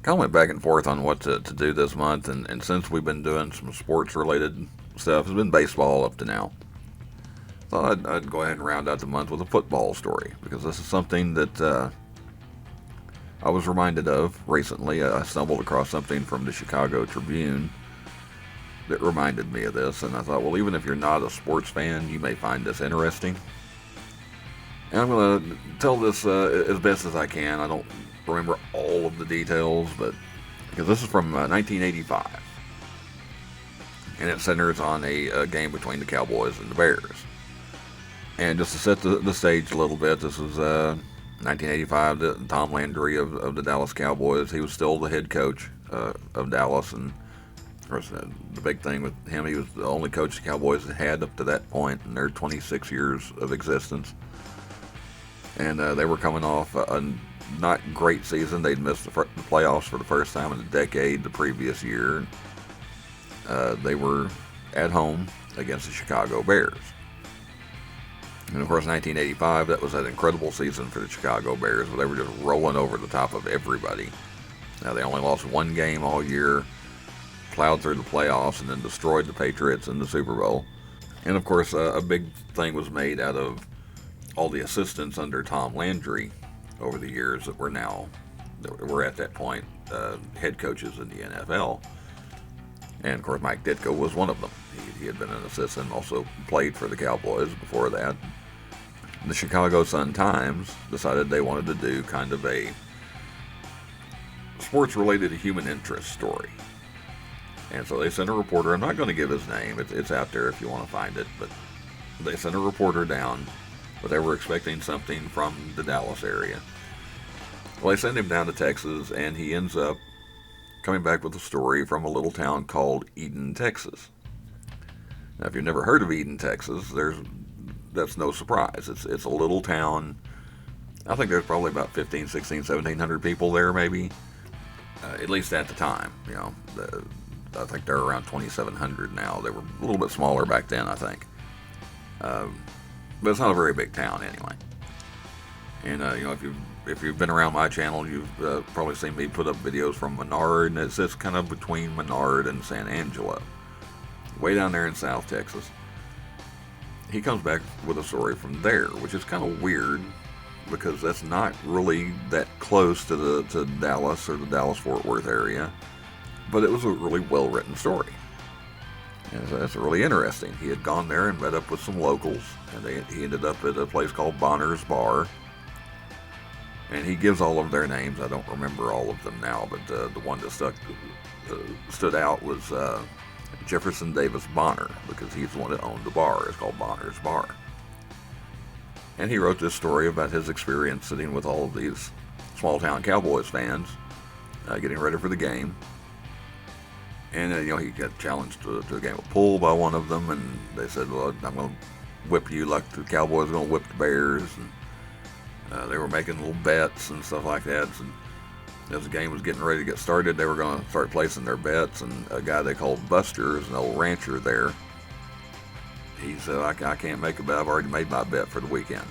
Kind of went back and forth on what to do this month, and since we've been doing some sports related stuff, it's been baseball up to now. Thought I'd go ahead and round out the month with a football story, because this is something that I was reminded of recently. I stumbled across something from the Chicago Tribune that reminded me of this, and I thought, well, even if you're not a sports fan, you may find this interesting. And I'm going to tell this as best as I can. I don't remember all of the details, but because this is from 1985, and it centers on a game between the Cowboys and the Bears. And just to set the stage a little bit, this was 1985. Tom Landry of the Dallas Cowboys. He was still the head coach of Dallas, and of course the big thing with him, he was the only coach the Cowboys had up to that point in their 26 years of existence. And they were coming off a not great season. They'd missed the playoffs for the first time in a decade the previous year. They were at home against the Chicago Bears. And of course, 1985, that was an incredible season for the Chicago Bears, where they were just rolling over the top of everybody. Now, they only lost one game all year, plowed through the playoffs, and then destroyed the Patriots in the Super Bowl. And of course, a big thing was made out of all the assistants under Tom Landry over the years that were at that point head coaches in the NFL. And of course, Mike Ditka was one of them. He had been an assistant, also played for the Cowboys before that. The Chicago Sun-Times decided they wanted to do kind of a sports-related human interest story. And so they sent a reporter. I'm not going to give his name. It's out there if you want to find it. But they sent a reporter down, but they were expecting something from the Dallas area. Well, they sent him down to Texas, and he ends up coming back with a story from a little town called Eden, Texas. Now, if you've never heard of Eden, Texas, that's no surprise. It's a little town. I think there's probably about 15, 16, 1,700 people there, maybe. At least at the time. I think they're around 2,700 now. They were a little bit smaller back then, I think. But it's not a very big town anyway. And if you've been around my channel, you've probably seen me put up videos from Menard, and it sits kind of between Menard and San Angelo, way down there in South Texas. He comes back with a story from there, which is kind of weird because that's not really that close to Dallas or the Dallas-Fort Worth area, but it was a really well-written story. And so that's really interesting. He had gone there and met up with some locals, and he ended up at a place called Bonner's Bar. And he gives all of their names. I don't remember all of them now, but the one that stood out was Jefferson Davis Bonner, because he's the one that owned the bar. It's called Bonner's Bar. And he wrote this story about his experience sitting with all of these small-town Cowboys fans, getting ready for the game. And he got challenged to a game of pool by one of them, and they said, well, I'm going to whip you like the Cowboys are going to whip the Bears. And they were making little bets and stuff like that. And as the game was getting ready to get started, they were going to start placing their bets. And a guy they called Buster is an old rancher there. He said, I can't make a bet. I've already made my bet for the weekend.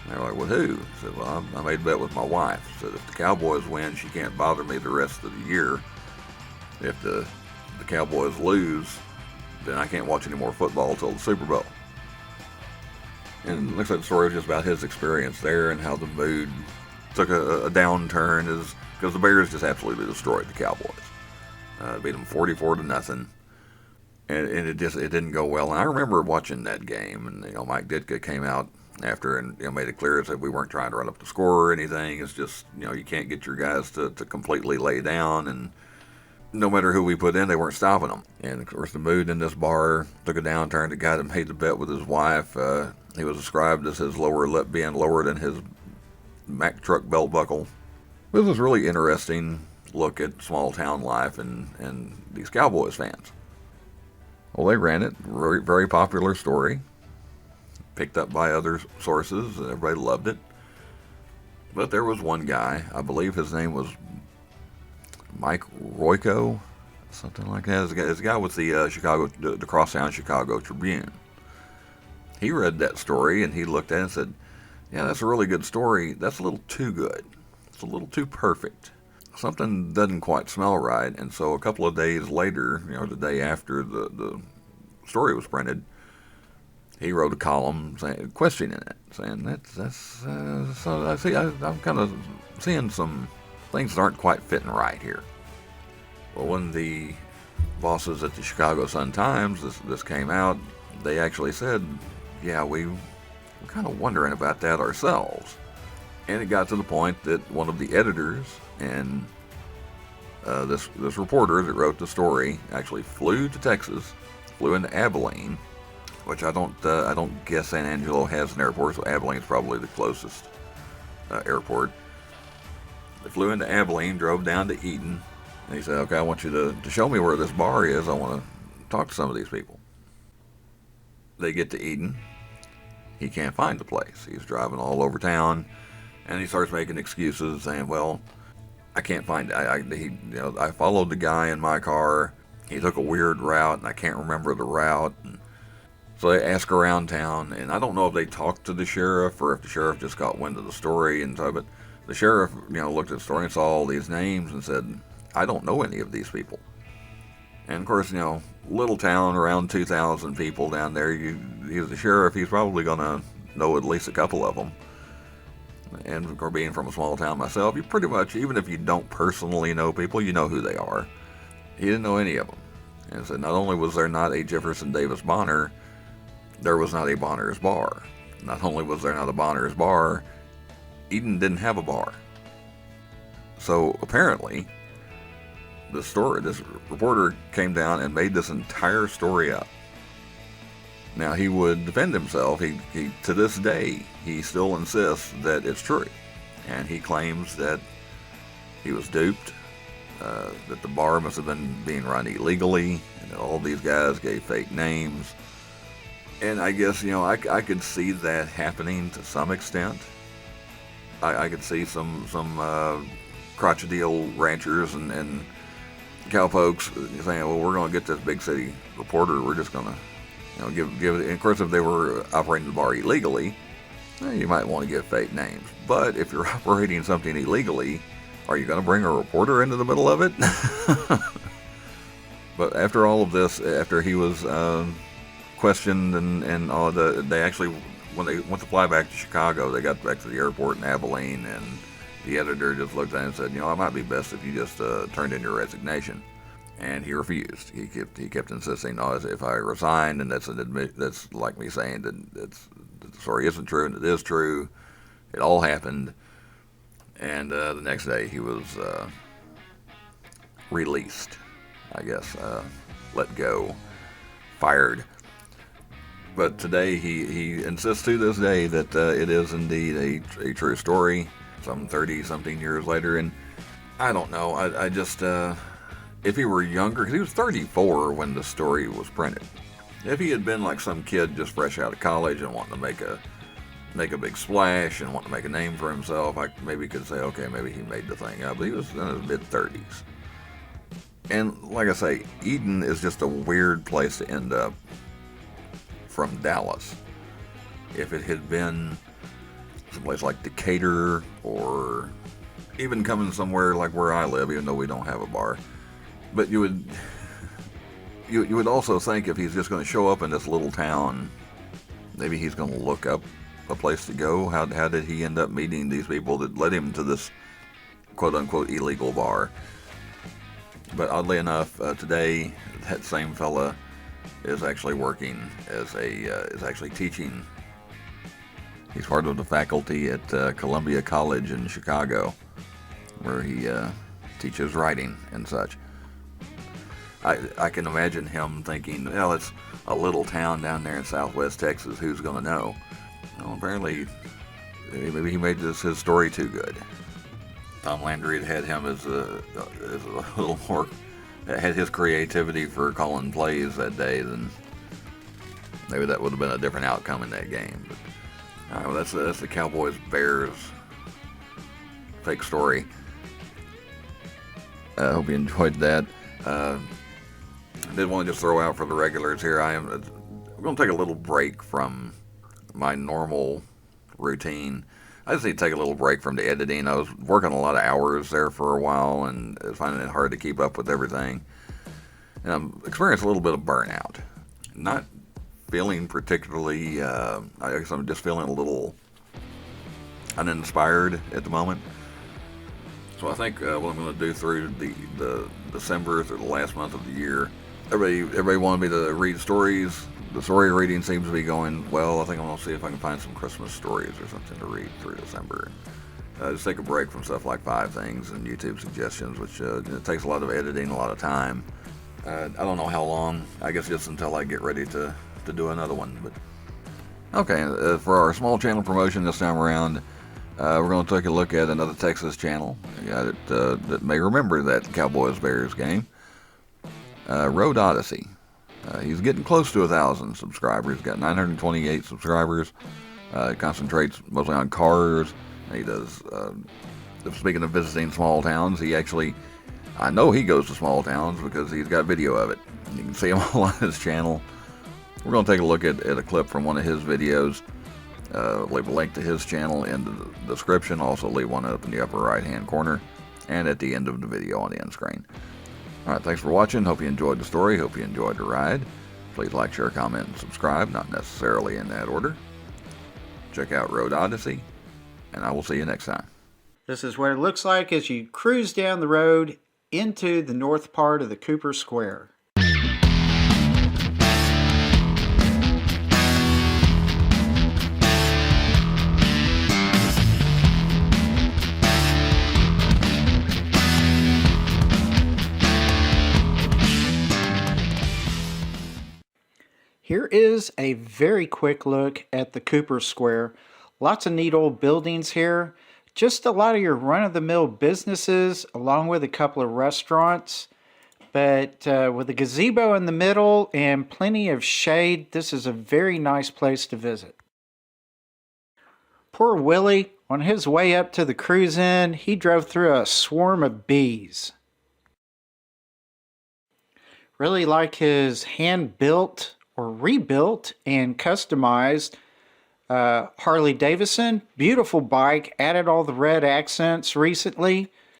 And they were like, well, who? He said, well, I made a bet with my wife. He said, if the Cowboys win, she can't bother me the rest of the year. If the Cowboys lose, then I can't watch any more football until the Super Bowl. And it looks like the story was just about his experience there and how the mood took a downturn because the Bears just absolutely destroyed the Cowboys. Beat them 44-0. And it didn't go well. And I remember watching that game, and Mike Ditka came out after and made it clear that we weren't trying to run up the score or anything. It's just you can't get your guys to completely lay down, and no matter who we put in, they weren't stopping them. And of course, the mood in this bar took a downturn. The guy that made the bet with his wife, he was described as his lower lip being lower than his Mack truck belt buckle. This was a really interesting look at small town life and these Cowboys fans. Well, they ran it. Very, very popular story. Picked up by other sources. And everybody loved it. But there was one guy, I believe his name was Mike Royko. something like that. There's a guy with the Crosstown Chicago Tribune. He read that story and he looked at it and said, "Yeah, that's a really good story. That's a little too good. It's a little too perfect. Something doesn't quite smell right." And so a couple of days later, the day after the story was printed, he wrote a column questioning it, saying that's so I see I'm kind of seeing some things that aren't quite fitting right here. Well, when the bosses at the Chicago Sun-Times this came out, they actually said, "Yeah, we're kind of wondering about that ourselves." And it got to the point that one of the editors and this reporter that wrote the story actually flew to Texas, flew into Abilene, which I don't guess San Angelo has an airport, so Abilene's probably the closest airport. They flew into Abilene, drove down to Eaton, and he said, "Okay, I want you to show me where this bar is. I want to talk to some of these people." They get to Eaton. He can't find the place. He's driving all over town, and he starts making excuses, saying, "Well, I can't find it. I followed the guy in my car. He took a weird route, and I can't remember the route." And so they ask around town, and I don't know if they talked to the sheriff or if the sheriff just got wind of the story. And so, but the sheriff, looked at the story and saw all these names and said, "I don't know any of these people." And of course, little town, around 2,000 people down there. He's the sheriff. He's probably gonna know at least a couple of them. And of course, being from a small town myself, you pretty much, even if you don't personally know people, you know who they are. He didn't know any of them. And so not only was there not a Jefferson Davis Bonner, there was not a Bonner's Bar. Not only was there not a Bonner's Bar, Eden didn't have a bar. So apparently, this reporter came down and made this entire story up. Now, he would defend himself. He to this day, he still insists that it's true. And he claims that he was duped, that the bar must have been being run illegally, and that all these guys gave fake names. And I guess, I could see that happening to some extent. I could see some crocodile ranchers and cowpokes saying, "Well, we're going to get this big city reporter. We're just going to, give it." And of course, if they were operating the bar illegally, you might want to give fake names. But if you're operating something illegally, are you going to bring a reporter into the middle of it? But after all of this, after he was questioned and all they actually, when they went to fly back to Chicago, they got back to the airport in Abilene, and the editor just looked at him and said, "It might be best if you just turned in your resignation." And he refused. He kept insisting, "No, if I resign, and that's like me saying that the story isn't true and it is true. It all happened." And the next day he was released, I guess, let go, fired. But today he insists to this day that it is indeed a true story. Some 30-something years later, and I don't know. I just if he were younger, because he was 34 when the story was printed. If he had been like some kid just fresh out of college and wanting to make a big splash and wanting to make a name for himself, I maybe could say, okay, maybe he made the thing up. But he was in his mid-30s, and like I say, Eden is just a weird place to end up from Dallas. If it had been someplace like Decatur, or even coming somewhere like where I live, even though we don't have a bar. But you would also think if he's just going to show up in this little town, maybe he's going to look up a place to go. How did he end up meeting these people that led him to this quote-unquote illegal bar? But oddly enough, today, that same fella is actually working is actually teaching. He's part of the faculty at Columbia College in Chicago, where he teaches writing and such. I can imagine him thinking, well, it's a little town down there in southwest Texas. Who's going to know? Well, apparently, maybe he made his story too good. Tom Landry had him as a little more, had his creativity for calling plays that day, then maybe that would have been a different outcome in that game. But, all right, well, that's the Cowboys-Bears fake story. I hope you enjoyed that. I did want to just throw out for the regulars here. I'm going to take a little break from my normal routine. I just need to take a little break from the editing. I was working a lot of hours there for a while and finding it hard to keep up with everything. And I'm experiencing a little bit of burnout. Not feeling particularly, I guess I'm just feeling a little uninspired at the moment. So I think what I'm going to do through the December, through the last month of the year, everybody wanted me to read stories. The story reading seems to be going well. I think I'm going to see if I can find some Christmas stories or something to read through December. Just take a break from stuff like 5 things and YouTube suggestions, which it takes a lot of editing, a lot of time. I don't know how long. I guess just until I get ready to do another one. But okay, for our small channel promotion this time around, we're going to take a look at another Texas channel that may remember that Cowboys-Bears game. Road Odyssey. He's getting close to 1,000 subscribers. He's got 928 subscribers. He concentrates mostly on cars. He does, speaking of visiting small towns, I know he goes to small towns because he's got video of it. You can see him all on his channel. We're going to take a look at a clip from one of his videos. Leave a link to his channel in the description. Also leave one up in the upper right hand corner and at the end of the video on the end screen. Alright, thanks for watching. Hope you enjoyed the story. Hope you enjoyed the ride. Please like, share, comment, and subscribe. Not necessarily in that order. Check out Road Odyssey, and I will see you next time. This is what it looks like as you cruise down the road into the north part of the Cooper Square. Here is a very quick look at the Cooper Square. Lots of neat old buildings here. Just a lot of your run-of-the-mill businesses, along with a couple of restaurants. But with a gazebo in the middle and plenty of shade, this is a very nice place to visit. Poor Willie, on his way up to the cruise in, he drove through a swarm of bees. Really like his hand-built or rebuilt and customized Harley Davidson. Beautiful bike, added all the red accents recently.